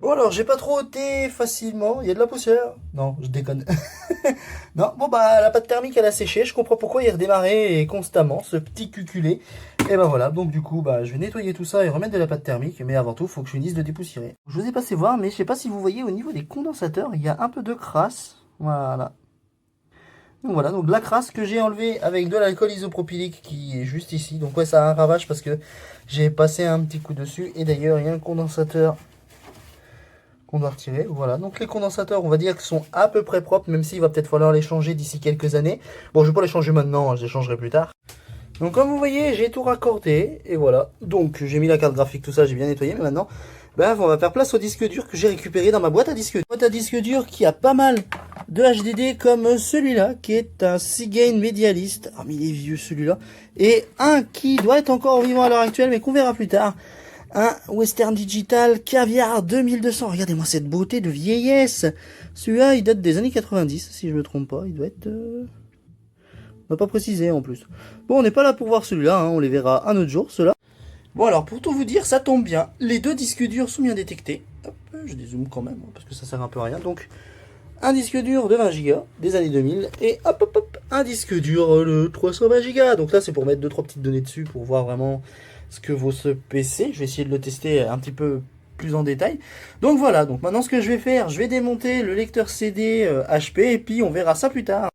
Bon alors, j'ai pas trop ôté facilement, il y a de la poussière. Non, je déconne. Non, bon bah la pâte thermique elle a séché, je comprends pourquoi il redémarrait constamment, ce petit cuculé. Et bah voilà, donc du coup bah je vais nettoyer tout ça et remettre de la pâte thermique, mais avant tout faut que je finisse de dépoussiérer. Je vous ai passé voir, mais je sais pas si vous voyez au niveau des condensateurs, il y a un peu de crasse. Voilà. Donc voilà, donc de la crasse que j'ai enlevée avec de l'alcool isopropylique qui est juste ici. Donc ouais, ça a un ravage parce que j'ai passé un petit coup dessus. Et d'ailleurs, il y a un condensateur qu'on doit retirer. Voilà, donc les condensateurs, on va dire qu'ils sont à peu près propres, même s'il va peut-être falloir les changer d'ici quelques années. Bon, je vais pas les changer maintenant, hein, je les changerai plus tard. Donc comme vous voyez, j'ai tout raccordé, et voilà. Donc j'ai mis la carte graphique, tout ça, j'ai bien nettoyé, mais maintenant, ben, on va faire place au disque dur que j'ai récupéré dans ma boîte à disque dur. Boîte à disque dur qui a pas mal de HDD comme celui-là, qui est un Seagate Medialist. Ah mais il est vieux celui-là. Et un qui doit être encore vivant à l'heure actuelle, mais qu'on verra plus tard. Un Western Digital Caviar 2200. Regardez-moi cette beauté de vieillesse. Celui-là, il date des années 90, si je me trompe pas. Il doit être... On n'a pas précisé en plus. Bon, on n'est pas là pour voir celui-là, hein, on les verra un autre jour, ceux-là. Bon, alors, pour tout vous dire, ça tombe bien. Les deux disques durs sont bien détectés. Hop, je dézoome quand même, parce que ça sert un peu à rien. Donc, un disque dur de 20 Go des années 2000. Et hop, hop, hop, un disque dur de 320 Go. Donc là, c'est pour mettre 2-3 petites données dessus, pour voir vraiment ce que vaut ce PC. Je vais essayer de le tester un petit peu plus en détail. Donc voilà, donc maintenant ce que je vais faire, je vais démonter le lecteur CD HP, et puis on verra ça plus tard.